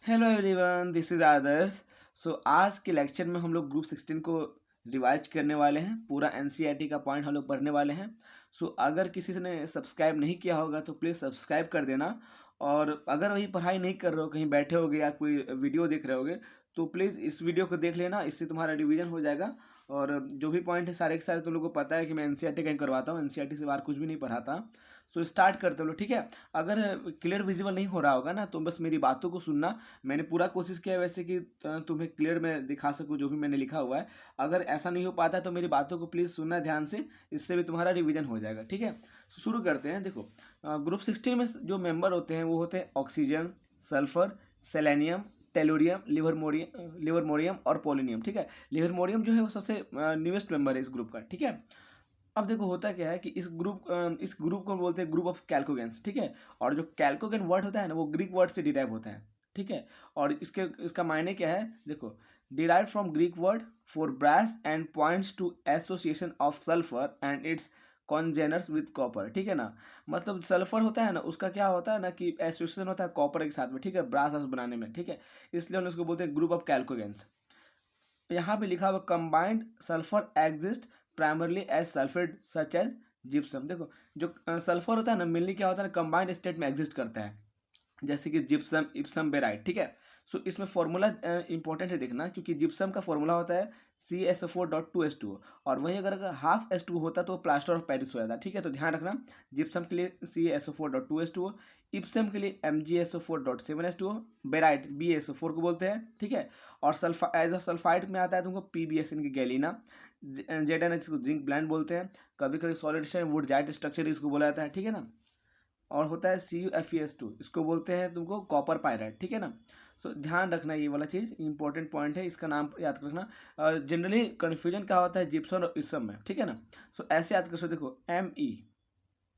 Hello everyone, this is आदर्श। आज के lecture में हम लोग ग्रुप 16 को रिवाइज करने वाले हैं। पूरा एनसीईआरटी का पॉइंट हम लोग पढ़ने वाले हैं। अगर किसी ने सब्सक्राइब नहीं किया होगा तो प्लीज़ सब्सक्राइब कर देना। और अगर वही पढ़ाई नहीं कर रहे हो, कहीं बैठे होगे या कोई वीडियो देख रहे होगे, तो प्लीज़ इस वीडियो को देख लेना। इससे तुम्हारा रिवीजन हो जाएगा। और जो भी पॉइंट है सारे के सारे तुम लोग को पता है कि मैं एनसीईआरटी कहीं करवाता हूँ, एनसीईआरटी से बाहर कुछ भी नहीं पढ़ाता। स्टार्ट करते हो, ठीक है। अगर क्लियर विजिबल नहीं हो रहा होगा ना, तो बस मेरी बातों को सुनना। मैंने पूरा कोशिश किया है वैसे कि तुम्हें क्लियर मैं दिखा सकूं जो भी मैंने लिखा हुआ है। अगर ऐसा नहीं हो पाता तो मेरी बातों को प्लीज़ सुनना ध्यान से। इससे भी तुम्हारा रिवीजन हो जाएगा, ठीक है। शुरू करते हैं। देखो, ग्रुप 16 में जो मेंबर होते हैं वो होते हैं oxygen, sulphur, selenium, tellurium, livermorium और पोलोनियम, ठीक है। लिवरमोरियम जो है वो सबसे न्यूएस्ट मेंबर है इस ग्रुप का, ठीक है। अब देखो होता क्या है कि इस ग्रुप को बोलते हैं ग्रुप ऑफ कैल्कोगेंस, ठीक है। और जो कैल्कोगेन वर्ड होता है ना, वो ग्रीक वर्ड से डिराइव होता है, ठीक है। और इसका मायने क्या है, देखो, derive from Greek word for brass and points to association of sulphur and its congeners with copper, ठीक है ना। मतलब सल्फर होता है ना, उसका क्या होता है ना कि एसोसिएशन होता है कॉपर के साथ में, ठीक है, ब्रास बनाने में, ठीक है। इसलिए हम उसको बोलते हैं ग्रुप ऑफ कैल्कोगेंस। यहाँ पे लिखा हुआ combined sulphur exist primarily as sulphate such as gypsum. देखो, जो सल्फर होता है ना, मेनली क्या होता है, कंबाइंड स्टेट में एग्जिस्ट करता है, जैसे कि जिप्सम, इप्सम, बेराइट, ठीक है। इसमें फॉर्मूला इंपॉर्टेंट है देखना, क्योंकि जिप्सम का फॉर्मूला होता है CSO4.2H2O। और वहीं अगर हाफ H2O होता तो प्लास्टर ऑफ पेरिस हो जाता, ठीक है। तो ध्यान रखना, जिप्सम के लिए CSO4.2H2O, इप्सम के लिए MgSO4.7H2O, बेराइट BaSO4 को बोलते हैं, ठीक है। और सल्फा एज अ सल्फाइड में आता है तुमको PbSN की गैलिना, जेडन इसको जिंक ब्लैंड बोलते हैं। कभी कभी सॉलिड वुड जाइट स्ट्रक्चर इसको बोला जाता है, ठीक है ना। और होता है CuFeS2, इसको बोलते हैं तुमको कॉपर पायराइड, ठीक है ना। ध्यान रखना, ये वाला चीज़ इंपॉर्टेंट पॉइंट है, इसका नाम याद रखना। जनरली कन्फ्यूजन क्या होता है जिप्सम और इप्सम में, ठीक है ना। ऐसे याद कर सकते, देखो ME,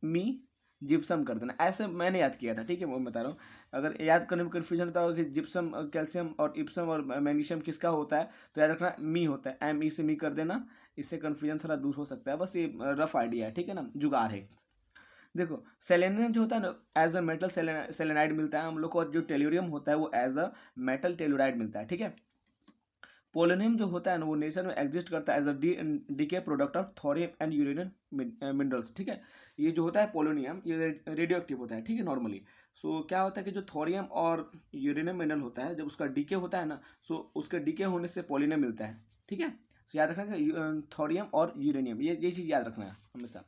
मी, जिप्सम कर देना। ऐसे मैंने याद किया था, ठीक है, वो बता रहा हूँ। अगर याद करने में कन्फ्यूजन होता होगा कि जिप्सम, कैल्शियम और इप्सम और मैग्नीशियम किसका होता है, तो याद रखना मी होता है, ME से मी कर देना। इससे कन्फ्यूजन थोड़ा दूर हो सकता है, बस ये रफ आइडिया है, ठीक है ना, जुगाड़ है। देखो, सेलेनियम जो होता है ना, एज अ मेटल सेलेनाइड मिलता है हम लोग को। और जो टेल्यूरियम होता है वो एज अ मेटल टेलुराइड मिलता है, ठीक है। पोलोनियम जो होता है ना, वो नेचर में एग्जिस्ट करता है as a decay product of thorium and uranium minerals, ठीक है। ये जो होता है पोलोनियम, ये रेडियो एक्टिव होता है, ठीक है, नॉर्मली। क्या होता है कि जो थोरियम और यूरेनियम मिनरल होता है, जब उसका डीके होता है ना, उसके डीके होने से पोलोनियम मिलता है, ठीक है। याद रखना कि थोरियम और यूरेनियम, ये चीज़ याद रखना है हमेशा।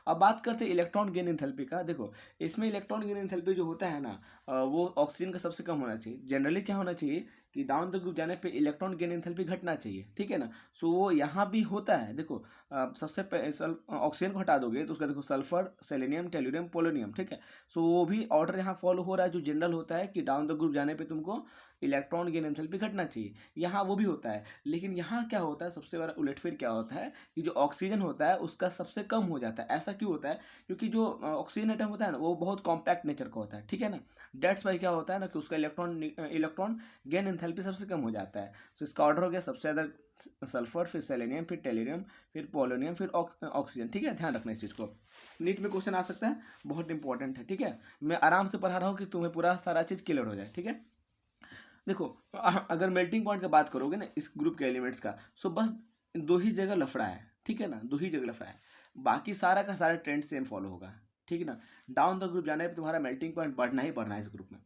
अब बात करते हैं इलेक्ट्रॉन गेन एंथैल्पी का। देखो, इसमें इलेक्ट्रॉन गेन एंथैल्पी जो होता है ना, वो ऑक्सीजन का सबसे कम होना चाहिए। जनरली क्या होना चाहिए कि डाउन द ग्रुप जाने पे इलेक्ट्रॉन गेन एंथैल्पी घटना चाहिए, ठीक है ना। वो यहाँ भी होता है। देखो, ऑक्सीजन को हटा दोगे तो उसका देखो सल्फर, सेलेनियम, टेल्यूरियम, पोलोनियम, ठीक है। वो भी ऑर्डर यहाँ फॉलो हो रहा है जो जनरल होता है कि डाउन द ग्रुप जाने पे तुमको इलेक्ट्रॉन गेन एंथैल्पी घटना चाहिए। यहाँ वो भी होता है, लेकिन यहाँ क्या होता है, सबसे बड़ा उलटफेर क्या होता है कि जो ऑक्सीजन होता है उसका सबसे कम हो जाता है। ऐसा क्यों होता है? क्योंकि जो ऑक्सीजन एटम होता है ना, वो बहुत कॉम्पैक्ट नेचर का होता है, ठीक है ना। डेट्स वाई क्या होता है ना कि उसका इलेक्ट्रॉन गेन एंथैल्पी सबसे कम हो जाता है। इसका ऑर्डर हो गया सबसे ज़्यादा सल्फर, फिर सेलेनियम, फिर टेलीरियम, फिर पोलोनियम, फिर ऑक्सीजन, ठीक है। ध्यान रखना इस चीज़ को, नीट में क्वेश्चन आ सकता है, बहुत इंपॉर्टेंट है, ठीक है। मैं आराम से पढ़ा रहा हूँ कि तुम्हें पूरा सारा चीज़ क्लियर हो जाए, ठीक है। देखो, अगर मेल्टिंग पॉइंट का बात करोगे ना इस ग्रुप के एलिमेंट्स का, बस दो ही जगह लफड़ा है, ठीक है ना, दो ही जगह लफड़ा है। बाकी सारा का सारा ट्रेंड सेम फॉलो होगा, ठीक है ना। डाउन द ग्रुप जाने पे तुम्हारा मेल्टिंग पॉइंट बढ़ना ही बढ़ना है इस ग्रुप में।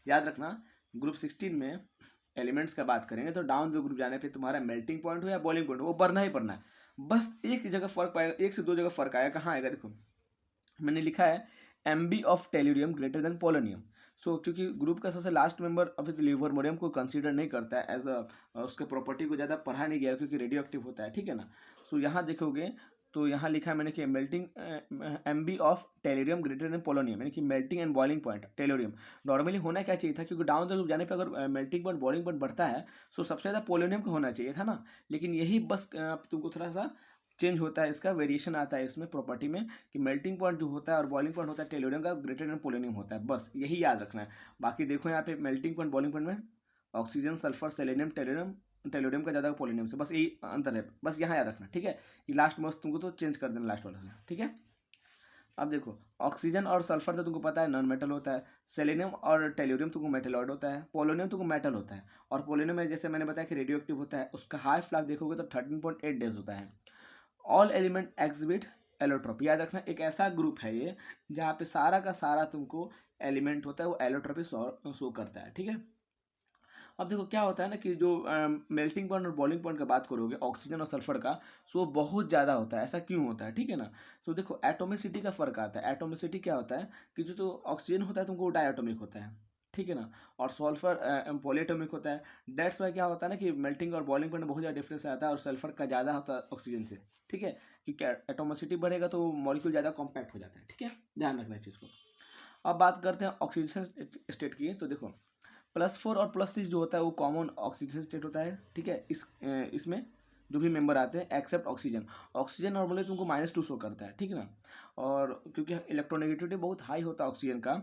याद रखना, ग्रुप 16 में एलिमेंट्स का बात करेंगे तो डाउन द ग्रुप जाने पे तुम्हारा मेल्टिंग पॉइंट हो या बॉइलिंग पॉइंट हो, वो बढ़ना ही बढ़ना है। बस एक जगह फर्क पाएगा, एक से दो जगह फर्क आएगा। कहाँ आएगा? देखो, मैंने लिखा है MB of tellurium greater than polonium. क्योंकि ग्रुप का सबसे लास्ट मेंबर अभी लिवरमोरियम को कंसीडर नहीं करता है एज अ, उसके प्रॉपर्टी को ज़्यादा पढ़ा नहीं गया क्योंकि रेडियो एक्टिव होता है, ठीक है ना। यहाँ देखोगे तो यहाँ लिखा है मैंने कि melting MB of tellurium greater than polonium, यानी कि melting and boiling point tellurium. Normally होना क्या चाहिए था, क्योंकि डाउन द जाने पर अगर मेल्टिंग पॉइंट बॉइलिंग पॉइंट बढ़ता है, सबसे ज़्यादा पोलोनियम का होना चाहिए था ना। लेकिन यही बस तुमको थोड़ा सा चेंज होता है, इसका वेरिएशन आता है इसमें प्रॉपर्टी में कि मेल्टिंग पॉइंट जो होता है और बॉइलिंग पॉइंट होता है टेल्यूरियम का ग्रेटर देन पोलोनियम होता है। बस यही याद रखना है। बाकी देखो यहाँ पे मेल्टिंग पॉइंट बॉइलिंग पॉइंट में oxygen, sulphur, selenium, tellurium, tellurium का ज़्यादा पोलोनियम से, बस यही अंतर है। बस यहाँ याद रखना, ठीक है, कि लास्ट में बस तुमको तो चेंज कर देना लास्ट वाला से, ठीक है। अब देखो, ऑक्सीजन और सल्फर तो तुमको पता है नॉन मेटल होता है, सेलेनियम और टेल्यूरियम तुमको मेटलॉइड होता है, पोलोनियम तुमको मेटल होता है। और पोलोनियम में जैसे मैंने बताया कि रेडियो एक्टिव होता है, उसका हाफ लाइफ देखोगे तो 13.8 डेज होता है। ऑल एलिमेंट एग्जिबिट एलोट्रोपी, याद रखना एक ऐसा ग्रुप है ये जहाँ पे सारा का सारा तुमको एलिमेंट होता है वो एलोट्रोपी शो करता है, ठीक है। अब देखो क्या होता है ना कि जो मेल्टिंग पॉइंट और बॉइलिंग पॉइंट का बात करोगे ऑक्सीजन और सल्फर का, सो बहुत ज़्यादा होता है। ऐसा क्यों होता है, ठीक है ना। तो देखो एटोमिसिटी का फर्क आता है। एटोमिसिटी क्या होता है कि जो तो ऑक्सीजन होता है तुमको डायटोमिक होता है, ठीक है ना, और सल्फर पॉलीएटोमिक होता है। डेट्स वाई क्या होता है ना कि मेल्टिंग और बॉइलिंग पॉइंट में बहुत ज़्यादा डिफरेंस आता है और सल्फर का ज़्यादा होता है ऑक्सीजन से, ठीक है, क्योंकि एटोमिसिटी बढ़ेगा तो मॉलिक्यूल ज़्यादा कॉम्पैक्ट हो जाता है, ठीक है, ध्यान रखना इस चीज़ को। अब बात करते हैं ऑक्सीजन स्टेट की। तो देखो +4 और +6 जो होता है वो कॉमन ऑक्सीजन स्टेट होता है, ठीक है। इसमें जो भी मेंबर आते हैं एक्सेप्ट ऑक्सीजन। ऑक्सीजन नॉर्मली तुमको -2 शो करता है, ठीक है ना। और क्योंकि इलेक्ट्रोनेगेटिविटी बहुत हाई होता है ऑक्सीजन का,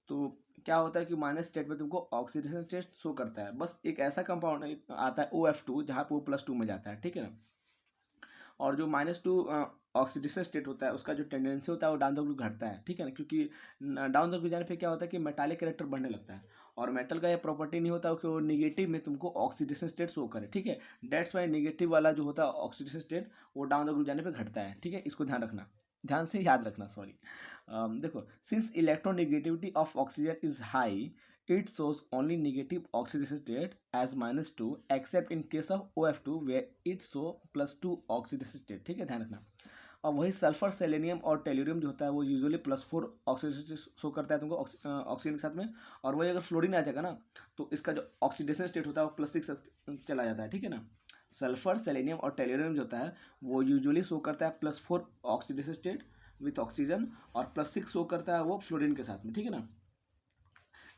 तो क्या होता है कि माइनस स्टेट में तुमको ऑक्सीडेशन स्टेट शो करता है। बस एक ऐसा कंपाउंड आता है OF2 जहाँ पे वो +2 में जाता है, ठीक है ना। और जो -2 ऑक्सीडेशन स्टेट होता है उसका जो टेंडेंसी होता है वो डाउन द ग्रुप घटता है, ठीक है ना, क्योंकि डाउन द ग्रुप जाने पे क्या होता है कि मेटालिक कैरेक्टर बढ़ने लगता है। और मेटल का ये प्रॉपर्टी नहीं होता कि वो निगेटिव में तुमको ऑक्सीडेशन स्टेट शो करे, ठीक है। डेट्स वाई निगेटिव वाला जो होता है ऑक्सीडेशन स्टेट वो डाउन द ग्रुप जाने पे घटता है, ठीक है। इसको ध्यान रखना, ध्यान से याद रखना, सॉरी। देखो since electronegativity of oxygen is high, it shows only negative oxidation state as -2 except in case of OF2 where it show +2 oxidation state, ठीक है, ध्यान रखना। और वही सल्फर सेलेनियम और टेल्यूरियम जो होता है वो यूजुअली +4 ऑक्सीडेशन शो करता है तुमको ऑक्सीजन के साथ में। और वही अगर फ्लोरीन आ जाएगा ना तो इसका जो ऑक्सीडेशन स्टेट होता है वो +6 चला जाता है, ठीक है ना। सल्फर सेलेनियम और टेल्यूरियम जो होता है वो यूजुअली शो करता है +4 ऑक्सीडेशन स्टेट विथ ऑक्सीजन, और +6 शो करता है वो फ्लोरीन के साथ में, ठीक है ना।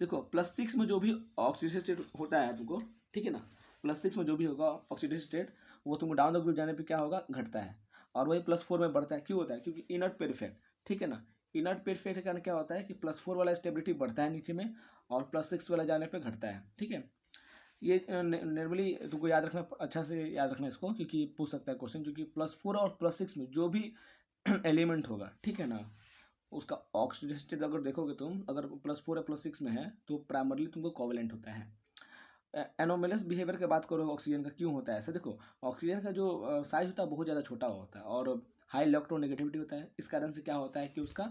देखो +6 में जो भी ऑक्सीडेशन स्टेट होता है तुमको, ठीक है ना, +6 में जो भी होगा ऑक्सीडेशन स्टेट वो तुमको डाउन द ग्रुप जाने पे क्या होगा, घटता है। और वही +4 में बढ़ता है। क्यों होता है, क्योंकि इनर्ट पेयर इफेक्ट, ठीक है ना। इनर्ट पेयर इफेक्ट का क्या होता है कि +4 वाला स्टेबिलिटी बढ़ता है नीचे में और +6 वाला जाने पे घटता है, ठीक है। ये नॉर्मली तुमको याद रखना, अच्छा से याद रखना इसको, क्योंकि पूछ सकता है क्वेश्चन, क्योंकि +4 और +6 में जो भी एलिमेंट होगा, ठीक है ना, उसका ऑक्सीडेशन स्टेट अगर देखोगे तुम, अगर +4 या +6 में है तो प्राइमरली तुमको कोवेलेंट होता है। एनोमेलस बिहेवियर की बात करो ऑक्सीजन का क्यों होता है ऐसा, देखो ऑक्सीजन का जो साइज होता है बहुत ज़्यादा छोटा होता है और हाई इलेक्ट्रोनेगेटिविटी होता है। इस कारण से क्या होता है कि उसका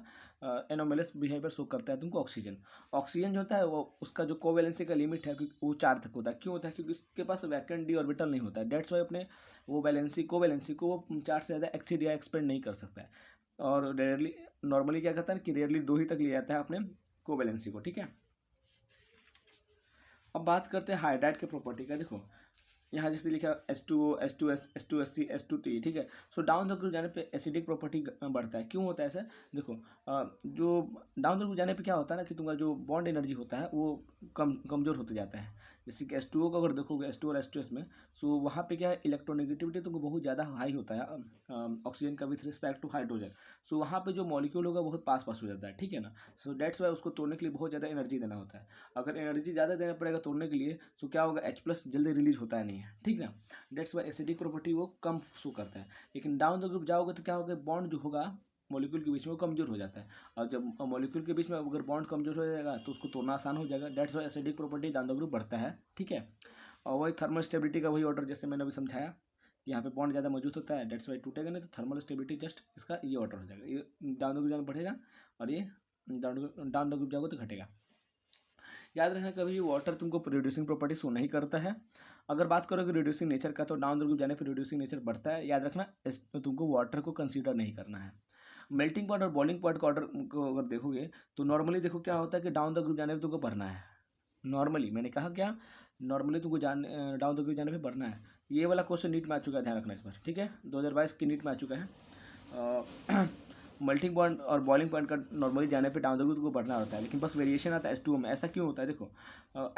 एनोमेलस बिहेवियर शो करता है तुमको ऑक्सीजन। ऑक्सीजन जो होता है वो उसका जो कोवेलेंसी का लिमिट है क्योंकि वो 4 तक होता है। क्यों होता है, क्योंकि उसके पास वैकेंट डी ऑर्बिटल नहीं होता है। डेट्स वाई अपने वो वैलेंसी कोवेलेंसी को वो 4 से ज़्यादा एक्सीड या एक्सपेंड नहीं कर सकता है। और रेयरली नॉर्मली क्या करता है कि रेयरली 2 ही तक ले जाता है अपने कोवेलेंसी को, ठीक है। अब बात करते हैं हाइड्राइड के प्रॉपर्टी का। देखो यहाँ जैसे लिखा H2O H2S H2SC H2T, ठीक है। सो डाउन द ग्रुप जाने पे एसिडिक प्रॉपर्टी बढ़ता है। क्यों होता है ऐसा, देखो जो डाउन द ग्रुप जाने पे क्या होता है ना कि तुम्हारा जो बॉन्ड एनर्जी होता है वो कमजोर होते जाता है। जैसे कि H2O को अगर देखोगे H2 और H2S में, सो वहाँ पे क्या है इलेक्ट्रोनेगेटिविटी तुमको बहुत ज़्यादा हाई होता है ऑक्सीजन का विथ रिस्पेक्ट टू हाइड्रोजन। सो वहाँ पे जो मॉलिक्यूल होगा बहुत पास पास हो जाता है, ठीक है ना। सो डेट्स वाई उसको तोड़ने के लिए बहुत ज़्यादा एनर्जी देना होता है। अगर एनर्जी ज़्यादा देना पड़ेगा तोड़ने के लिए तो क्या होगा, H+ जल्दी रिलीज होता है नहीं है, ठीक ना। डेट्स वाई एसिडिक प्रॉपर्टी वो कम शो करता है। लेकिन डाउन द ग्रुप जाओगे तो क्या होगा, बॉन्ड जो होगा मॉलिक्यूल के बीच में वो कमजोर हो जाता है। और जब मॉलिक्यूल के बीच में अगर बॉन्ड कमजोर हो जाएगा तो उसको तोड़ना आसान हो जाएगा। That's why acidic property down the group बढ़ता है, ठीक है। और वही थर्मल स्टेबिलिटी का वही ऑर्डर जैसे मैंने अभी समझाया, यहाँ पे बॉन्ड ज़्यादा मौजूद होता है, डेट्स वाई टूटेगा नहीं, तो थर्मल स्टेबिलिटी जस्ट इसका ये ऑर्डर हो जाएगा। ये डाउन द ग्रुप बढ़ेगा और ये डाउन द ग्रुप जाओगे तो घटेगा। याद रखना कभी वाटर तुमको रिड्यूसिंग प्रॉपर्टी शो नहीं करता है। अगर बात करोगे रिड्यूसिंग नेचर का तो डाउन द ग्रुप जाने पर रिड्यूसिंग नेचर बढ़ता है। याद रखना तुमको वाटर को कंसीडर नहीं करना है। मेल्टिंग पॉइंट और बॉइलिंग पॉइंट का ऑर्डर को अगर देखोगे तो नॉर्मली देखो क्या होता है कि डाउन द ग्रुप जाने पर तुमको भरना है। नॉर्मली मैंने कहा क्या, नॉर्मली तुमको डाउन द ग्रुप जाने पे भरना है। ये वाला क्वेश्चन नीट में आ चुका है, ध्यान रखना इस बार, ठीक है। 2022 की नीट में आ चुका है। मेल्टिंग पॉइंट और बॉइलिंग पॉइंट का नॉर्मली जाने पे डाउन द ग्रुप को बढ़ना होता है, लेकिन बस वेरिएशन आता है H2O में। ऐसा क्यों होता है, देखो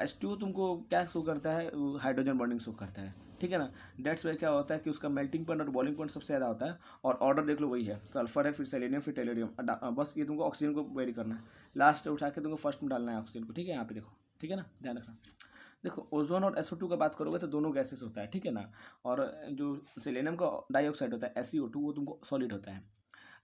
H2O तुमको क्या शो करता है, हाइड्रोजन बॉन्डिंग शो करता है, ठीक है ना। डेट्स वे क्या होता है कि उसका मेल्टिंग पॉइंट और बॉइलिंग पॉइंट सबसे ज़्यादा होता है। और ऑर्डर देख लो वही है, सल्फर है, फिर सेलेनियम, फिर टेल्यूरियम। बस ये तुमको ऑक्सीजन को वेरी करना है, लास्ट उठा के तुमको फर्स्ट में डालना है ऑक्सीजन को, ठीक है। यहाँ पे देखो, ठीक है ना, ध्यान रखना। देखो ओजोन और SO2 का बात करोगे तो दोनों गैसेस होता है, ठीक है ना। और जो सेलेनियम का डाइऑक्साइड होता है SeO2 वो तुमको सॉलिड होता है।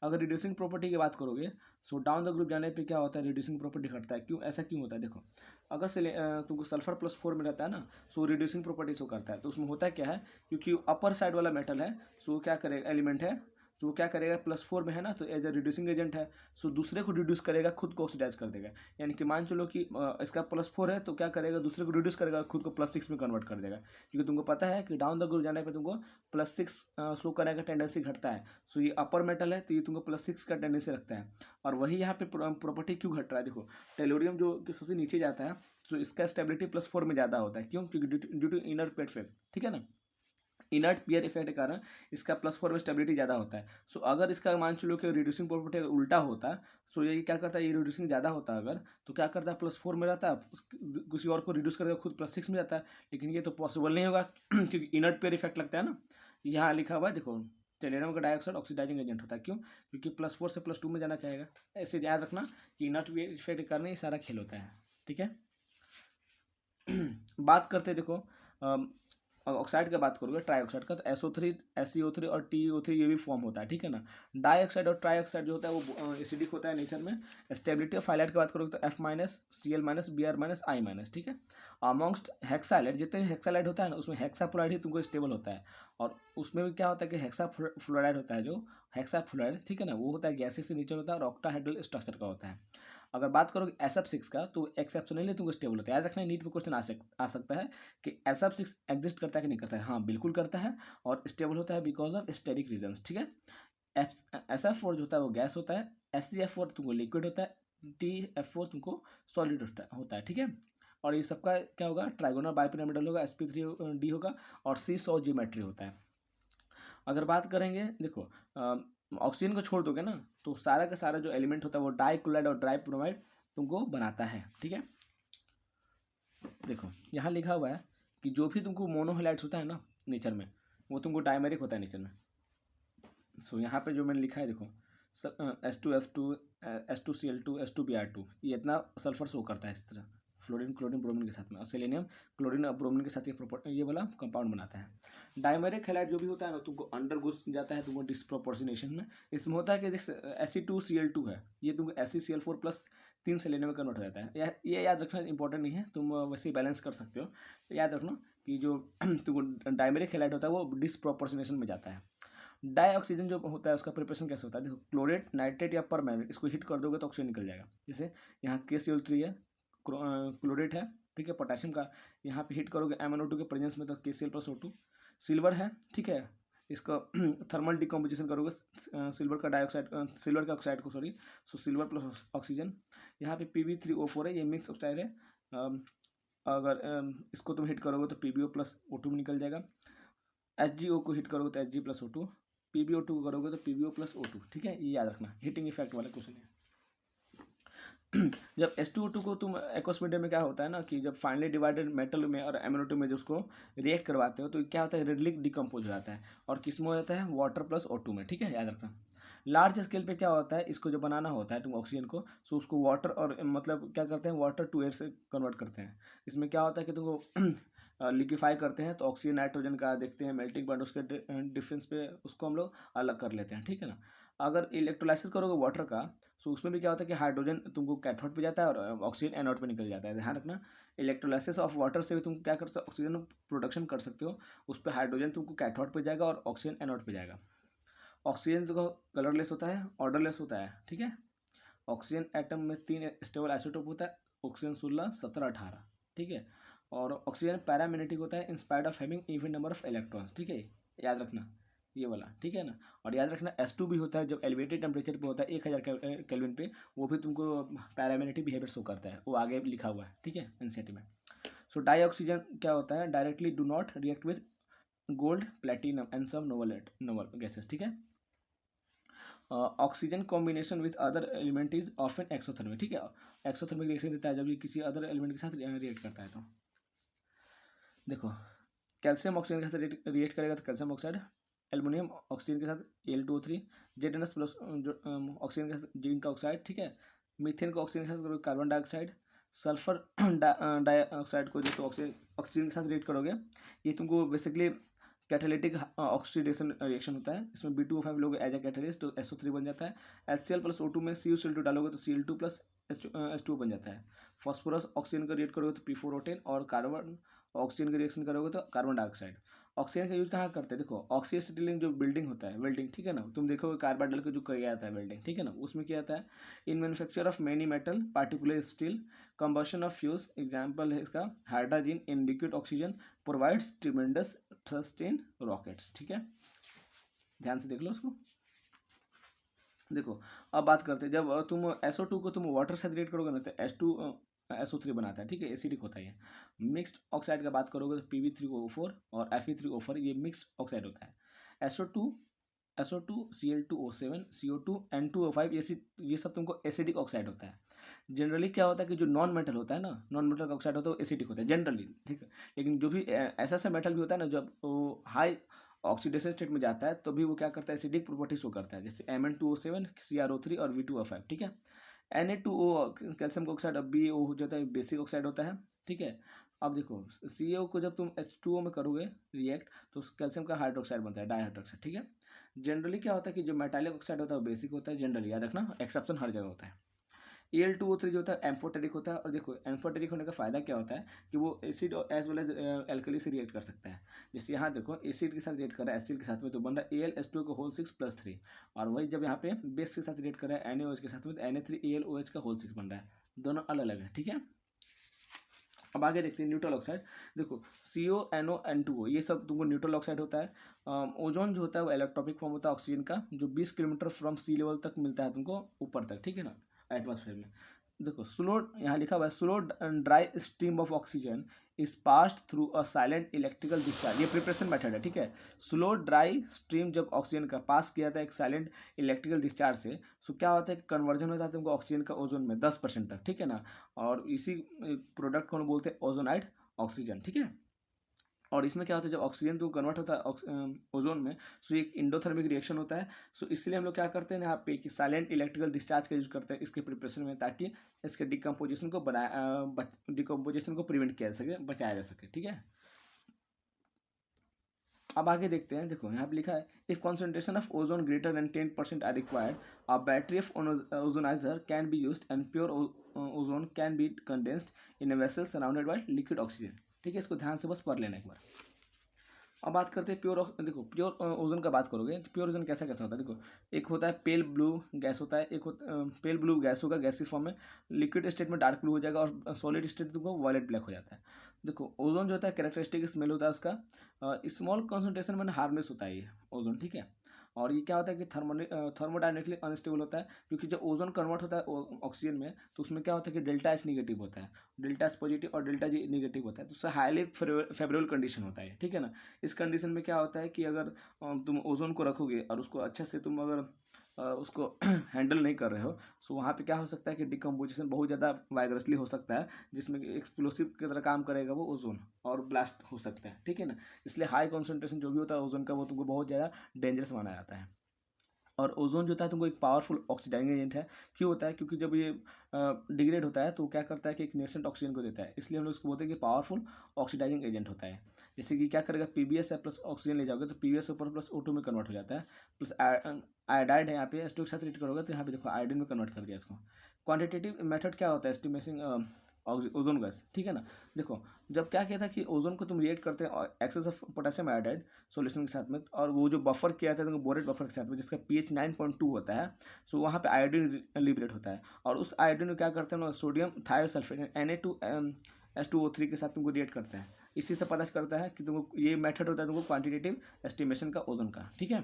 अगर रिड्यूसिंग प्रॉपर्टी की बात करोगे सो डाउन द ग्रुप जाने पे क्या होता है, रिड्यूसिंग प्रॉपर्टी घटता है। क्यों, ऐसा क्यों होता है, देखो अगर से तुमको सल्फर +4 में रहता है ना, सो रिड्यूसिंग प्रॉपर्टी शो करता है। तो उसमें होता क्या है, क्योंकि अपर साइड वाला मेटल है, सो क्या करेगा, एलिमेंट है, तो वो क्या करेगा, +4 में है ना, तो एज ए रिड्यूसिंग एजेंट है, सो दूसरे को रिड्यूस करेगा, खुद को ऑक्सीडाइज कर देगा। यानी कि मान चलो कि इसका +4 है, तो क्या करेगा, दूसरे को रिड्यूस करेगा, खुद को +6 में कन्वर्ट कर देगा। क्योंकि तुमको पता है कि डाउन द ग्रुप जाने पे तुमको +6 शो करने का टेंडेंसी घटता है। सो ये अपर मेटल है, तो ये तुमको +6 का टेंडेंसी रखता है। और वही यहाँ पे प्रॉपर्टी क्यों घट रहा है, देखो टेलोरियम जो कि सबसे नीचे जाता है, तो इसका स्टेबिलिटी +4 में ज़्यादा होता है। क्यों, क्योंकि due to inner pair effect, ठीक है ना, इनर्ट पेयर इफेक्ट के कारण इसका +4 में स्टेबिलिटी ज़्यादा होता है। सो अगर इसका मान चलो कि रिड्यूसिंग प्रॉपर्टी अगर उल्टा होता, सो ये क्या करता है, ये रिड्यूसिंग ज़्यादा होता है अगर, तो क्या करता है, +4 में रहता है, किसी और को रिड्यूस करके खुद +6 में जाता है। लेकिन ये तो पॉसिबल नहीं होगा क्योंकि इनर्ट पेयर इफेक्ट लगता है ना। यहाँ लिखा हुआ है देखो, टेलेरियम का डाइऑक्साइड ऑक्सीडाइजिंग एजेंट होता है। क्यों, क्योंकि +4 से +2 में जाना चाहेगा। ऐसे याद रखना कि इनर्ट पेयर इफेक्ट के कारण ये सारा खेल होता है, ठीक है। बात करते हैं, देखो ऑक्साइड की बात करोगे, ट्राईऑक्साइड का, तो SO3 SeO3 और TeO3 ये भी फॉर्म होता है, ठीक है ना। डाइऑक्साइड और ट्राईऑक्साइड जो होता है वो एसिडिक होता है नेचर में। स्टेबिलिटी ऑफ हाइलाइट की बात करोगे तो F-, Cl-, Br-, I-, ठीक है। अमॉन्ग्स्ट हेक्सालाइड, जितने भी हेक्सालाइड होता है ना, उसमें हेक्साफ्लोराइड ही तुमको स्टेबल होता है। और उसमें भी क्या होता है कि हेक्साफ्लोराइड होता है, जो हेक्साफ्लोराइड, ठीक है ना, वो होता है गैसेस से नेचर होता है और ऑक्टाहेड्रल स्ट्रक्चर का होता है। अगर बात करोगे SF6 का, तो एक्सेप्शनली तुमको स्टेबल होता है। याद रखना, नीट में क्वेश्चन आ सकता है कि SF6 एग्जिस्ट करता है कि नहीं करता है। हाँ, बिल्कुल करता है, और स्टेबल होता है बिकॉज ऑफ स्टेरिक रीजन्स, ठीक है। SF4 जो होता है वो गैस होता है, SCF4 तुमको लिक्विड होता है, TF4 तुमको सॉलिड होता है, ठीक है। और ये सबका क्या होगा, ट्राइगोनल बाइपिरामिडल होगा, sp3d होगा, और C100 ज्योमेट्री होता है। अगर बात करेंगे, देखो ऑक्सीजन को छोड़ दोगे ना, तो सारा का सारा जो एलिमेंट होता है वो डाइक्लोराइड और डाइब्रोमाइड तुमको बनाता है, ठीक है। देखो यहाँ लिखा हुआ है कि जो भी तुमको मोनोहेलाइड्स होता है ना नेचर में, वो तुमको डायमेरिक होता है नेचर में। सो यहाँ पे जो मैंने लिखा है, देखो H2F2 H2Cl2 H2Br2, ये इतना सल्फर शो करता है इस तरह, फ्लोरीन क्लोरीन ब्रोमीन के साथ में, और सेलेनियम क्लोरीन और ब्रोमीन के साथ ये वाला कंपाउंड बनाता है। डायमेरिक हैलाइड जो भी होता है ना, तुमको अंडर घुस जाता है तुमको डिस्प्रोपोर्शनेशन में। इसमें होता है कि देख Fe2Cl2 है, ये तुमको SeCl4 प्लस 3 सेलेनियम में कन्वर्ट हो जाता है। ये याद रखना इंपॉर्टेंट नहीं है, तुम वैसे ही बैलेंस कर सकते हो। याद रखना कि जो तुमको डायमेरिक हैलाइड होता है वो डिस्प्रोपोर्शनेशन में जाता है। डाई ऑक्सीजन जो होता है उसका प्रिपरेशन कैसे होता है, देखो क्लोरेट, नाइट्रेट या परमैंगनेट, इसको हिट कर दोगे तो ऑक्सीजन निकल जाएगा। जैसे यहाँ KCl3 है, क्लोरेट है, ठीक है, पोटेशियम का, यहाँ पे हिट करोगे MnO2 के प्रेजेंस में तो KCl+O2। सिल्वर है, ठीक है, इसको थर्मल डिकम्पोजिशन करोगे सिल्वर का डाइऑक्साइड, सिल्वर का ऑक्साइड को, सॉरी, सो सिल्वर प्लस ऑक्सीजन। यहाँ पे Pb3O4 है, ये मिक्स ऑक्साइड है। अगर इसको तुम हिट करोगे तो PbO+O2 में निकल जाएगा। HgO को हिट करोगे तो Hg+O2, PbO2 को करोगे तो PbO+O2, ठीक है, ये याद रखना, हीटिंग इफेक्ट वाला क्वेश्चन है। जब H2O2 को तुम एक्वस मीडियम में क्या होता है ना, कि जब फाइनली डिवाइडेड मेटल में और MnO2 में जब उसको रिएक्ट करवाते हो तो क्या होता है, रेडली डिकम्पोज हो जाता है, और किस में हो जाता है, वाटर+O2 में, ठीक है, याद रखना। लार्ज स्केल पे क्या होता है, इसको जो बनाना होता है तुम ऑक्सीजन को, सो उसको वाटर और मतलब क्या करते हैं, वाटर टू एयर से कन्वर्ट करते हैं। इसमें क्या होता है कि तुमको लिक्विफाई करते हैं तो ऑक्सीजन नाइट्रोजन का देखते हैं मेल्टिंग पॉइंट, उसके डिफरेंस पे उसको हम लोग अलग कर लेते हैं, ठीक है ना। अगर इलेक्ट्रोलाइसिस करोगे वाटर का, सो उसमें भी क्या होता है कि हाइड्रोजन तुमको कैथोड पे जाता है और ऑक्सीजन एनोड पे निकल जाता है। ध्यान रखना, इलेक्ट्रोलाइसिस ऑफ वाटर से भी तुम क्या कर सकते हो, ऑक्सीजन प्रोडक्शन कर सकते हो। उस पर हाइड्रोजन तुमको कैथोड पे जाएगा और ऑक्सीजन एनोड पे जाएगा। ऑक्सीजन तो कलरलेस होता है, ऑर्डरलेस होता है, ठीक है। ऑक्सीजन एटम में 3 स्टेबल आइसोटोप होता है, ऑक्सीजन 16, 17, 18, ठीक है। और ऑक्सीजन पैरामैग्नेटिक होता है in spite of having even number of electrons, ठीक है, याद रखना ये वाला, ठीक है ना। और याद रखना S2 भी होता है जब एलिवेटेड टेम्परेचर पे होता है 1000 केल्विन पे, वो भी तुमको पैरामैग्नेटिक बिहेवियर शो करता है, वो आगे लिखा हुआ है, ठीक है, एनसीईआरटी में। सो डाई ऑक्सीजन क्या होता है, directly do not react with gold, platinum and some noble gases, ठीक है। Oxygen combination with other element is often exothermic, ठीक है, एक्सोथर्मिक रिएक्शन देता है जब ये किसी अदर एलिमेंट के साथ रिएक्ट करता है। तो देखो कैल्शियम ऑक्सीजन के साथ रिएक्ट करेगा तो कैल्शियम ऑक्साइड, एल्युमिनियम ऑक्सीजन के साथ Al2O3, ZnS प्लस ऑक्सीजन के साथ जिंक का ऑक्साइड, ठीक है, मीथेन को ऑक्सीजन के साथ कार्बन डाइऑक्साइड, सल्फर डाइऑक्साइड को जो तो ऑक्सीजन के साथ रिएक्ट करोगे, ये तुमको बेसिकली कैटालिटिक ऑक्सीडेशन रिएक्शन होता है, इसमें B2O5 लोगे एज ए कैटलिस्ट तो SO3 बन जाता है। HCl प्लस O2 में CuCl2 डालोगे तो Cl2 प्लस H2O बन जाता है। फॉस्फोरस ऑक्सीजन का रिएक्ट करोगे तो P4O10 और कार्बन ऑक्सीजन का रिएक्शन करोगे तो कार्बन डाइऑक्साइड। ऑक्सीजन का यूज कहाँ करते हैं, देखो ऑक्सीएसिटिलीन जो बिल्डिंग होता है, वेल्डिंग, ठीक है ना, तुम देखोगे कार्बन डाल के जो किया जाता है वेल्डिंग, ठीक है ना, उसमें क्या आता है, इन manufacture of many metal particular steel, combustion of fuse, example है इसका hydrogen in liquid oxygen provides tremendous thrust in rockets, ठीक है, ध्यान से देख लो उसको। देखो अब बात करते हैं, जब तुम SO2 को तुम वाटर से रिएक्ट करोगे ना तो SO3 बनाता है, ठीक है, एसिडिक होता है ये। मिक्स्ड ऑक्साइड का बात करोगे तो Pb3O4 और Fe3O4 ये मिक्स्ड ऑक्साइड होता है। SO2 Cl2O7 CO2 N2O5 ये सब तुमको एसिडिक ऑक्साइड होता है। जनरली क्या होता है कि जो नॉन मेटल होता है ना, नॉन मेटल का ऑक्साइड होता है वो एसिडिक होता है जनरली, ठीक है, लेकिन जो भी ऐसा ऐसा मेटल भी होता है ना जब वो हाई ऑक्सीडेशन स्टेट में जाता है तो भी वो क्या करता है, एसिडिक प्रॉपर्टी शो करता है, जैसे Mn2O7 CrO3 और V2O5, ठीक है। Na2O कैल्शियम का ऑक्साइड, अब BeO हो जाता है, बेसिक ऑक्साइड होता है, ठीक है। अब देखो CO को जब तुम H2O में करोगे रिएक्ट तो कैल्शियम का हाइड्रोक्साइड बनता है, डाइहाइड्रोक्साइड, ठीक है। जनरली क्या होता है कि जो मेटालिक ऑक्साइड होता है वो बेसिक होता है, जनरली याद रखना, एक्सेप्शन हर जगह होता है। Al2O3 जो होता है एम्फोटेरिक होता है, और देखो एम्फोटेरिक होने का फायदा क्या होता है कि वो एसिड और एज वेल एज एल्कली से रिएक्ट कर सकता है। जैसे यहाँ देखो एसिड के साथ रिएक्ट कर रहा है एसिड के साथ में तो बन रहा है AlH2 का होल 6 + 3, और वही जब यहाँ पे बेस के साथ रिएक्ट कर रहा है NaOH के साथ में तो Na3AlOH का होल 6 बन रहा है, दोनों अलग अलग है, ठीक है। अब आगे देखते हैं न्यूट्रल ऑक्साइड। देखो CO NO N2O ये सब तुमको न्यूट्रल ऑक्साइड होता है। ओजोन जो होता है वो इलेक्ट्रॉपिक फॉर्म होता है ऑक्सीजन का, जो 20 किलोमीटर फ्रॉम सी लेवल तक मिलता है तुमको ऊपर तक, ठीक है ना, एटमॉस्फेयर में। देखो स्लो, यहाँ लिखा हुआ है slow dry stream of oxygen is passed through a silent electrical discharge, ये प्रिपरेशन मेथड है, ठीक है। स्लो ड्राई स्ट्रीम जब ऑक्सीजन का पास किया था एक साइलेंट इलेक्ट्रिकल डिस्चार्ज से, सो क्या होता है कि कन्वर्जन होता है तुमको ऑक्सीजन का ओजोन में 10% तक, ठीक है ना, और इसी प्रोडक्ट को हम बोलते हैं ओजोनाइड ऑक्सीजन, ठीक है। और इसमें क्या होता है जब ऑक्सीजन तो कन्वर्ट होता है ओजोन में, सो एक इंडोथर्मिक रिएक्शन होता है। सो इसलिए हम लोग क्या करते हैं यहाँ पे कि साइलेंट इलेक्ट्रिकल डिस्चार्ज का यूज करते हैं इसके प्रिपरेशन में, ताकि इसके डिकम्पोजिशन को डिकम्पोजिशन को प्रिवेंट किया जा सके, बचाया जा सके, ठीक है। अब आगे देखते हैं, देखो यहाँ पे लिखा है if concentration of ozone greater than 10% are required a battery of ozoniser can be used and pure ozone can be condensed in a vessel surrounded by liquid oxygen, ठीक है। इसको ध्यान से बस पढ़ लेना एक बार। अब बात करते हैं प्योर, देखो प्योर ओजोन का बात करोगे तो प्योर ओजोन कैसा कैसा होता है, देखो एक होता है पेल ब्लू गैस होता है, एक होता पेल ब्लू गैस होगा गैसियस फॉर्म में, लिक्विड स्टेट में डार्क ब्लू हो जाएगा और सॉलिड स्टेट तुमको वॉयलेट ब्लैक हो जाता है। देखो ओजोन जो होता है कैरेक्टरिस्टिक स्मेल होता है उसका, स्मॉल कॉन्सेंट्रेशन में हार्मलेस होता है ये ओजोन, ठीक है। और ये क्या होता है कि थर्मोडाइनेमिकली अनस्टेबल होता है, क्योंकि जब ओजोन कन्वर्ट होता है ऑक्सीजन में तो उसमें क्या होता है कि डेल्टा एच निगेटिव होता है, डेल्टा एच पॉजिटिव और डेल्टा जी निगेटिव होता है, तो उससे हाईली फेवरेबल कंडीशन होता है, ठीक है ना। इस कंडीशन में क्या होता है कि अगर तुम ओजोन को रखोगे और उसको अच्छे से तुम अगर उसको हैंडल नहीं कर रहे हो, सो वहाँ पे क्या हो सकता है कि डिकम्पोजिशन बहुत ज़्यादा वाइगरसली हो सकता है, जिसमें एक्सप्लोसिव की तरह काम करेगा वो ओजोन और ब्लास्ट हो सकता है, ठीक है ना। इसलिए हाई कॉन्सेंट्रेशन जो भी होता है ओजोन का वो तुमको बहुत ज़्यादा डेंजरस माना जाता है। और ओजोन जो होता है तुमको एक पावरफुल ऑक्सीडाइजिंग एजेंट है, क्यों होता है, क्योंकि जब ये डिग्रेड होता है तो क्या करता है कि एक नेसेंट ऑक्सीजन को देता है, इसलिए हम लोग उसको बोलते हैं कि पावरफुल ऑक्सीडाइजिंग एजेंट होता है। जैसे कि क्या करेगा PbS है प्लस ऑक्सीजन ले जाओगे तो PbS ऊपर प्लस O2 में कन्वर्ट हो जाता है, प्लस आयोडाइड है यहाँ पे H2 के साथ रिएक्ट करोगे तो यहाँ पे देखो आयोडीन में कन्वर्ट कर दिया इसको। क्वान्टिटेटिव मेथड क्या होता है एस्टिमेशन ओजोन गैस, ठीक है ना। देखो जब क्या किया था कि ओजोन को तुम रिएक्ट करते हैं excess of potassium iodide solution के साथ में, और वो जो बफर किया था तुमको बोरेट बफर के साथ में जिसका pH 9.2 होता है, सो वहाँ पे आयोडीन लिबरेट होता है, और उस आयोडीन को क्या करते हैं ना सोडियम थायोसल्फेट Na2H2O3 के साथ तुमको रिएक्ट करते हैं। इसी से पता करता है कि तुमको ये मेथड होता है तुमको क्वान्टिटेटिव एस्टिमेशन का ओजोन का, ठीक है।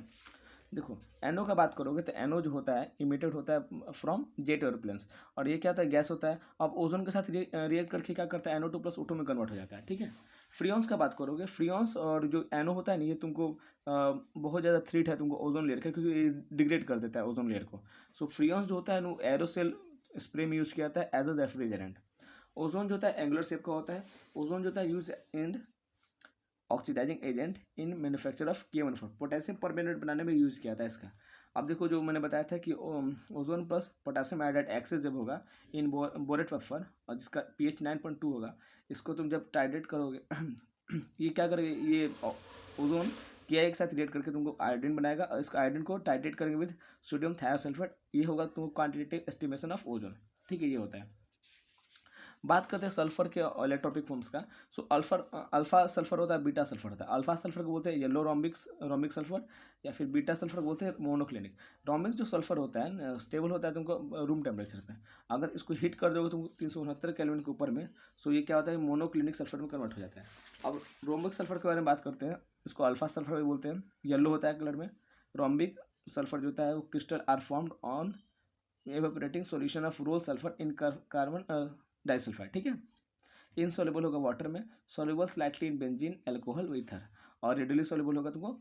देखो NO का बात करोगे तो NO जो होता है इमिटेड होता है फ्रॉम जेट एरोप्लेन्स, और ये क्या होता है गैस होता है, अब ओजोन के साथ रिएक्ट करके क्या करता है NO2 प्लस O2 में कन्वर्ट हो जाता है, ठीक है। फ्रियॉन्स का बात करोगे, फ्रियॉन्स और जो NO होता है ना ये तुमको बहुत ज़्यादा थ्रेट है तुमको ओजोन लेयर का, क्योंकि ये डिग्रेड कर देता है ओजोन लेयर को। सो फ्रियॉन्स जो होता है वो एरोसेल स्प्रे में यूज किया जाता है एज अ रेफ्रिजरेंट। ओजोन जो होता है एंगुलर शेप का होता है, ओजोन जो होता है use in oxidising agent in manufacture of K1 potassium permanganate बनाने में यूज किया था इसका। अब देखो जो मैंने बताया था कि ozone plus potassium iodide excess जब होगा इन बोरेट बफर और जिसका pH 9.2 होगा, इसको तुम जब टाइट्रेट करोगे ये क्या करेगा, ये ओजोन Ki के साथ रिएक्ट करके तुमको आयोडीन बनाएगा और इसको आयोडीन को टाइट्रेट करेंगे विद सोडियम थायोसल्फेट। ये होगा तुमको क्वांटिटेटिव एस्टिमेशन ऑफ ओजोन। ठीक है, ये होता है। बात करते हैं सल्फर के इलेक्ट्रोपिक फॉर्म्स का। सो अल्फा सल्फर होता है, बीटा सल्फर होता है। अल्फा सल्फर को बोलते हैं येलो रोमिक सल्फर, या फिर बीटा सल्फर को बोलते हैं मोनोक्लिनिक। रोमिक जो सल्फर होता है स्टेबल होता है तुमको रूम टेम्परेचर पे। अगर इसको हीट कर दोगे तुमको 369 केल्विन के ऊपर में, सो ये क्या होता है, मोनोक्लिनिक सल्फर में कन्वर्ट हो जाता है। अब रोमिक सल्फर के बारे में बात करते हैं। इसको अल्फा सल्फर भी बोलते हैं, येलो होता है कलर में। रोमिक सल्फर जो होता है वो crystal are formed on evaporating solution of roll sulphur in carbon disulphide. ठीक है, इनसॉल्युबल होगा वाटर में, soluble slightly in benzene, alcohol, ether, और रेडिली सॉल्युबल होगा तुमको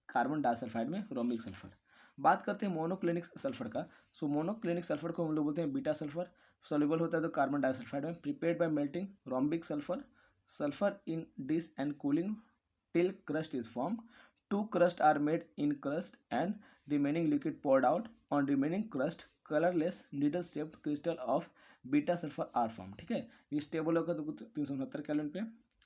कार्बन डाइसल्फाइड में, रोमिक सल्फर। बात करते हैं मोनोक्लिनिक सल्फर का। सो मोनोक्लिनिक सल्फर को हम लोग बोलते हैं बीटा सल्फर। सॉल्युबल होता है तो कार्बन डाइसल्फाइड में, prepared by melting rhombic sulphur sulphur in dish and cooling till crust is formed. Two crusts are made in crust and remaining liquid poured out. On remaining crust, colorless needle shaped crystal of beta sulphur are form. ठीक है, ये stable होगा तो 369 kelvin पे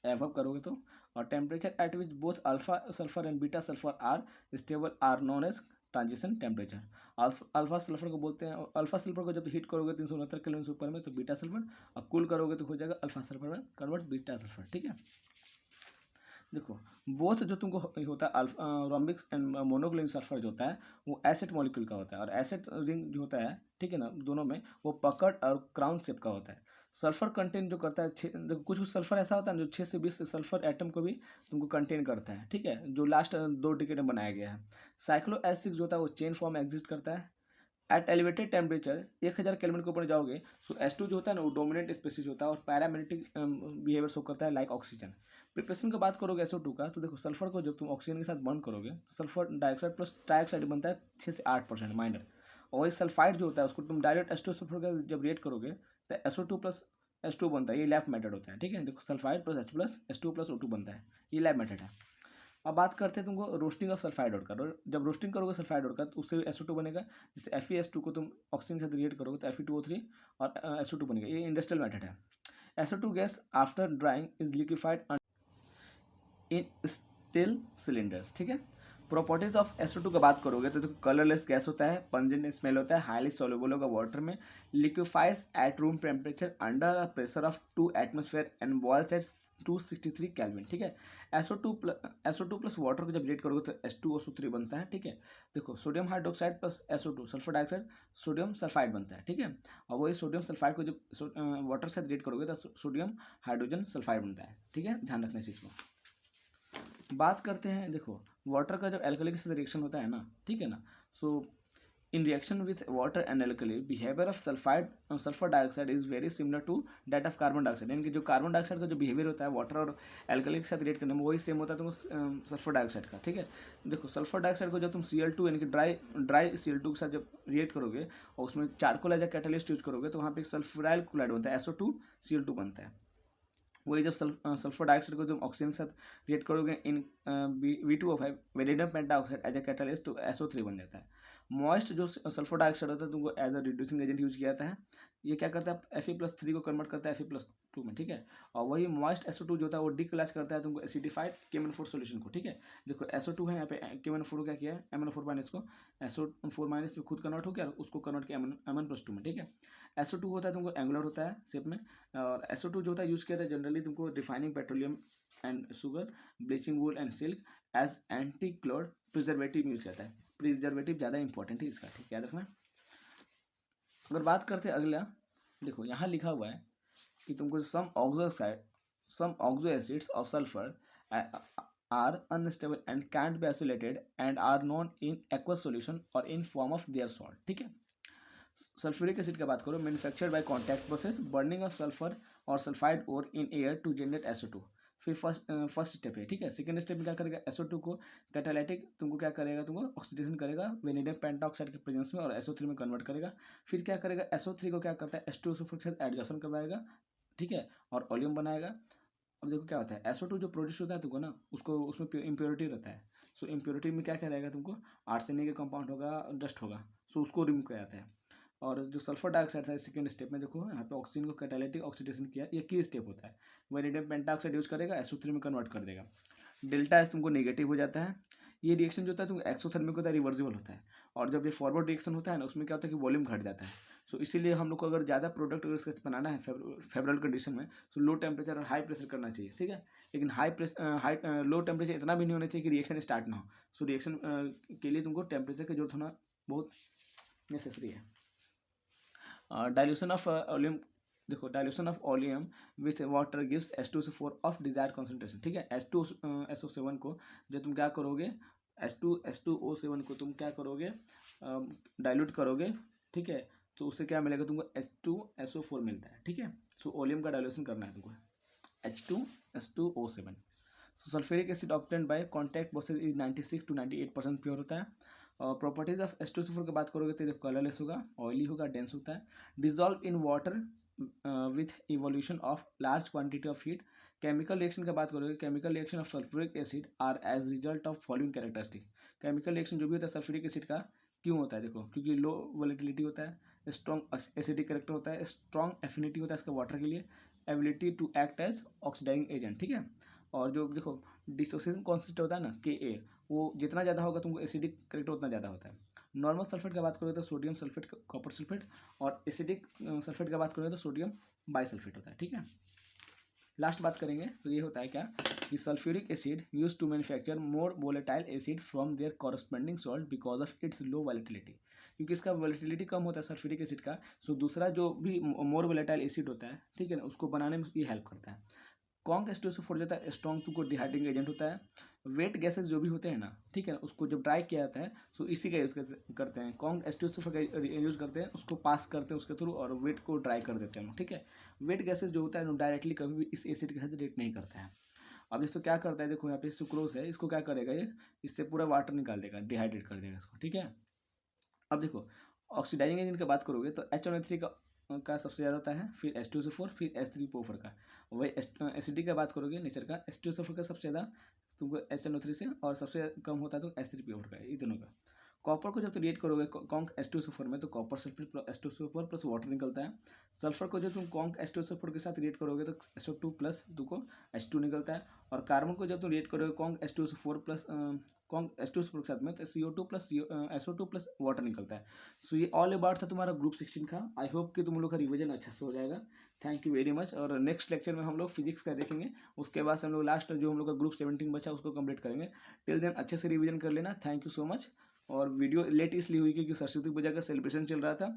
एवअप करोगे तो, और temperature at which both alpha sulphur and beta sulphur are stable are known as transition temperature. Alpha sulphur को बोलते हैं, अल्फा सल्फर को जब हीट करोगे 369 केल्विन से ऊपर में तो बीटा सल्फर, और कूल करोगे तो हो जाएगा अल्फा सल्फर में कन्वर्ट बीटा सल्फर। ठीक है, देखो बोथ जो तुमको होता है रोम्बिक एंड मोनोक्लिनिक सल्फर जो होता है वो एसिड मॉलिक्यूल का होता है, और एसिड रिंग जो होता है, ठीक है ना, दोनों में वो पकड़ और क्राउन शेप का होता है। सल्फर कंटेन जो करता है देखो कुछ सल्फर ऐसा होता है जो 6 से 20 सल्फर एटम को भी तुमको कंटेन करता है। ठीक है, जो लास्ट 2 डिकेड में बनाया गया है। साइक्लो S6 जो होता है वो चेन फॉर्म एग्जिस्ट करता है एट एलिवेटेड टेम्परेचर। 1000 केल्विन के ऊपर जाओगे सो S2 जो होता है ना वो डोमिनेंट स्पीसीज होता है और पैरामेग्नेटिक बिहेवियर शो करता है लाइक ऑक्सीजन। प्रिपरेशन का बात करोगे SO2 का, तो देखो सल्फर को जब तुम ऑक्सीजन के साथ बर्न करोगे तो सल्फर डाइऑक्साइड प्लस ट्राइऑक्साइड बनता है 6 से 8% माइनर। और वही सल्फाइड जो होता है उसको तुम डायरेक्ट H2 सल्फर का जब रिएक्ट करोगे तो SO2 प्लस H2 बनता है। ये लैब मेथड होता है। ठीक है, देखो sulphide plus H plus H2 plus O2 बनता है, ये लैब मेथड है। अब बात करते हैं तुमको रोस्टिंग ऑफ सल्फाइड और का। जब रोस्टिंग करोगे सल्फाइड और का तो उससे SO2 बनेगा, जिससे FeS2 को तुम ऑक्सीजन के साथ रिएक्ट करोगे तो Fe2O3 और SO2 बनेगा। ये इंडस्ट्रियल मेथड है। SO2 gas after drawing is liquefied in steel cylinders. ठीक है, प्रॉपर्टीज ऑफ SO2 का बात करोगे तो देखो कलरलेस गैस होता है, पंजेंट स्मेल होता है, हाईली सॉल्युबल होगा वाटर में, liquefies at room temperature under pressure of 2 atmosphere and boils at 263 kelvin. ठीक है, SO2 प्लस वाटर को जब रिएक्ट करोगे तो H2SO3 बनता है। ठीक है, देखो sodium hydroxide plus SO2 sulphur dioxide sodium sulphide बनता है। ठीक है, और वही सोडियम सल्फाइड को जब वाटर के साथ रिएक्ट करोगे तो सोडियम हाइड्रोजन सल्फाइड बनता है। ठीक है, ध्यान रखना इस चीज़ को। बात करते हैं, देखो वाटर का जब एल्कली के साथ रिएक्शन होता है ना, ठीक है ना, so in reaction with water and alkali behaviour of sulphur dioxide is very similar to that of carbon dioxide. यानी कि जो कार्बन डाइऑक्साइड का जो बिहेवियर होता है वाटर और एल्कली के साथ रिएक्ट करने में वही सेम होता है तुमको सल्फर डाइऑक्साइड का। ठीक है, देखो सल्फर डाइऑक्साइड को जब तुम Cl2 यानी कि ड्राई Cl2 के साथ जब रिएक्ट करोगे और उसमें charcoal as a catalyst use करोगे तो वहाँ पे सल्फ्यूराइल क्लोराइड बनता है, SO2 Cl2 बनता है। वही जब सल्फर डाइऑक्साइड को जब ऑक्सीजन के साथ रिएक्ट करोगे in V2O5 vanadium pentoxide as a catalyst तो SO3 बन जाता है। मॉइस्ट जो सल्फर डाइऑक्साइड होता है तुमको as a reducing agent use किया जाता है। ये क्या करता है Fe+3 को कन्वर्ट करता है Fe+2 में। ठीक है, और वही मॉइस्ट SO2 जो होता है वो डिक्लास करता है तुमको एसिडिफाइड KMnO4 सोल्यूशन को। ठीक है, देखो SO2 है यहाँ पे, KMnO4 को क्या किया है MnO4 माइनस को SO4 माइनस में खुद कन्वर्ट हो गया, उसको कन्वर्ट किया Mn+2 में। ठीक है, SO2 होता है तुमको एंगुलर होता है शेप में, और SO2 जो होता है यूज किया था जनरली तुमको refining petroleum and sugar, bleaching wool and silk as antichlor preservative use करता है। प्रिजर्वेटिव ज़्यादा इंपॉर्टेंट है इसका, ठीक है, याद रखना। अगर बात करते हैं अगला, देखो यहाँ लिखा हुआ है कि तुमको some oxo acids of sulphur are unstable and can't be isolated and are known in aqueous solution or in form of their salt। ठीक है, सल्फ्यूरिक एसिड की बात करो, manufactured by contact process, burning of sulphur और sulphide और in air to generate SO2। फिर first step है। ठीक है, सेकंड स्टेप में क्या करेगा, SO2 को कैटालिटिक तुमको क्या करेगा, तुमको ऑक्सीडेशन करेगा वेनेडियम पेंटाऑक्साइड के प्रेजेंस में और SO3 में कन्वर्ट करेगा। फिर क्या करेगा, SO3 को क्या करता है H2SO4 के साथ एडजॉर्प्शन करवाएगा। ठीक है, और ओलियम बनाएगा। अब देखो क्या होता है, SO2 जो प्रोड्यूस होता है तुमको ना, उसको उसमें इम्प्योरिटी रहता है। सो इम्प्योरिटी में क्या क्या रहेगा तुमको, आर्सेनिक का कंपाउंड होगा, डस्ट होगा, सो उसको रिमूव किया जाता है। और जो सल्फर डाइऑक्साइड था सेकंड स्टेप में, देखो यहाँ पे ऑक्सीजन को कैटालिटिक ऑक्सीडेशन किया, ये की स्टेप होता है। वेनेडियम पेंटाऑक्साइड यूज करेगा, SO3 में कन्वर्ट कर देगा। डेल्टा एस तुमको नेगेटिव हो जाता है। ये रिएक्शन जो होता है तो एक्सोथर्मिक होता है, रिवर्सिबल होता है। और जब ये फॉरवर्ड रिएक्शन होता है ना, उसमें क्या होता है कि वॉल्यूम घट जाता है। सो इसीलिए हम लोग को अगर ज़्यादा प्रोडक्ट अगर इसका बनाना है फेवरेबल कंडीशन में, सो लो टेम्परेचर और हाई प्रेशर करना चाहिए, ठीक है। लेकिन लो टेम्परेचर इतना भी नहीं होना चाहिए कि रिएक्शन स्टार्ट ना हो। सो रिएक्शन के लिए तुमको टेम्परेचर की जरूरत होना बहुत नेसेसरी है। डाइल्यूशन ऑफ वॉल्यूम, देखो dilution of volume with water gives H2SO4 of desired concentration, ठीक है। H2SO7 को जो तुम क्या करोगे, H2SO7 को तुम क्या करोगे, डाइल्यूट करोगे, ठीक है। तो उससे क्या मिलेगा तुमको, H2SO4 मिलता है, ठीक है। सो वॉल्यूम का डाइल्यूशन करना है तुमको, H2SO7। Sulphuric acid obtained by contact process is 96 to 98% pure होता है। और प्रॉपर्टीज ऑफ H2SO4 की बात करोगे तो कलरलेस होगा, ऑयली होगा, डेंस होता है, dissolve in water with evolution of large quantity of heat. Chemical reaction की बात करोगे, chemical reaction of sulphuric acid are as result of following characteristic. Chemical reaction जो भी होता है सल्फ्यूरिक एसिड का, क्यों होता है, देखो क्योंकि लो वोलेटिलिटी होता है, स्ट्रॉन्ग एसिडिक कैरेक्टर होता है, स्ट्रॉन्ग एफिनिटी होता है इसका वाटर के लिए, ability to act as oxidising agent, ठीक है। और जो देखो डिसोसिएशन कॉन्सेंट्रेट होता है ना Ka, वो जितना ज़्यादा होगा तुमको एसिडिक करेक्टर उतना ज़्यादा होता है। नॉर्मल सल्फेट की बात करोगे तो सोडियम सल्फेट, कॉपर सल्फेट, और एसिडिक सल्फेट की बात करोगे तो सोडियम बाइसल्फेट होता है, ठीक है। लास्ट बात करेंगे तो ये होता है क्या कि sulphuric acid use to manufacture more volatile acid from their corresponding salt because of its low volatility, क्योंकि इसका वोलेटिलिटी कम होता है सल्फ्यूरिक एसिड का। सो दूसरा जो भी मोर वोलेटाइल एसिड होता है, ठीक है ना, उसको बनाने में ये हेल्प करता है। कॉन्क H2SO4 जो होता है स्ट्रॉन्ग तुमको डिहाइड्रेटिंग एजेंट होता है। वेट गैसेस जो भी होते हैं ना, ठीक है, उसको जब ड्राई किया जाता है सो इसी का यूज़ करते हैं, कॉन्क H2SO4 का यूज़ करते हैं, उसको पास करते हैं उसके थ्रू और वेट को ड्राई कर देते हैं, ठीक है। वेट गैसेस जो होता है डायरेक्टली कभी भी इस एसिड के साथ रिएक्ट नहीं करता है। अब इसको क्या करता है, देखो यहाँ पे सुक्रोज है, इसको क्या करेगा ये, इससे पूरा वाटर निकाल देगा, डिहाइड्रेट कर देगा इसको, ठीक है। अब देखो ऑक्सीडाइजिंग एजेंट की बात करोगे तो HNO3 का सबसे ज़्यादा होता है, फिर H2SO4, फिर H3PO4 का। वही एसिडिक की बात करोगे नेचर का, H2SO4 का सबसे ज़्यादा तुमको HNO3 से, और सबसे कम होता है तो H3PO4 का, ये दोनों का। कॉपर को जब तो रिएक्ट करोगे कॉन्क H2SO4 में तो copper sulphate plus H2SO4 plus water निकलता है। सल्फर को जब तुम कॉन्क H2SO4 के साथ रिएक्ट करोगे तो SO2 प्लस तुमको H2 निकलता है। और कार्बन को जब तुम रिएक्ट करोगे conc H2SO4 plus conc H2SO4 के साथ में तो CO2 plus SO2 plus water निकलता है। सो ये ऑल अबाउट था तुम्हारा ग्रुप 16 का। आई होप कि तुम लोग का रिविजन अच्छा से हो जाएगा। Thank you very much. और नेक्स्ट लेक्चर में हम लोग फिजिक्स का देखेंगे, उसके बाद से हम लोग लास्ट जो हम लोग का ग्रुप 17 बचा उसको कंप्लीट करेंगे। टिल देन अच्छे से रिविजन कर लेना। Thank you so much. और वीडियो लेट इसलिए हुई क्योंकि सरस्वती पूजा का सेलिब्रेशन चल रहा था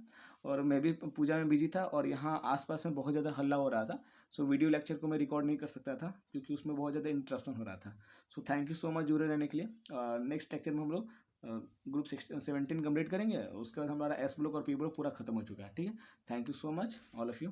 और मैं भी पूजा में बिजी था और यहाँ आसपास में बहुत ज़्यादा हल्ला हो रहा था। सो वीडियो लेक्चर को मैं रिकॉर्ड नहीं कर सकता था क्योंकि उसमें बहुत ज़्यादा इंटरेस्टिंग हो रहा था। So thank you so much जुड़े रहने के लिए। नेक्स्ट लेक्चर में हम लोग ग्रुप 17 कंप्लीट करेंगे, उसके बाद हमारा S ब्लॉक और P ब्लॉक पूरा खत्म हो चुका है, ठीक है। Thank you so much all of you.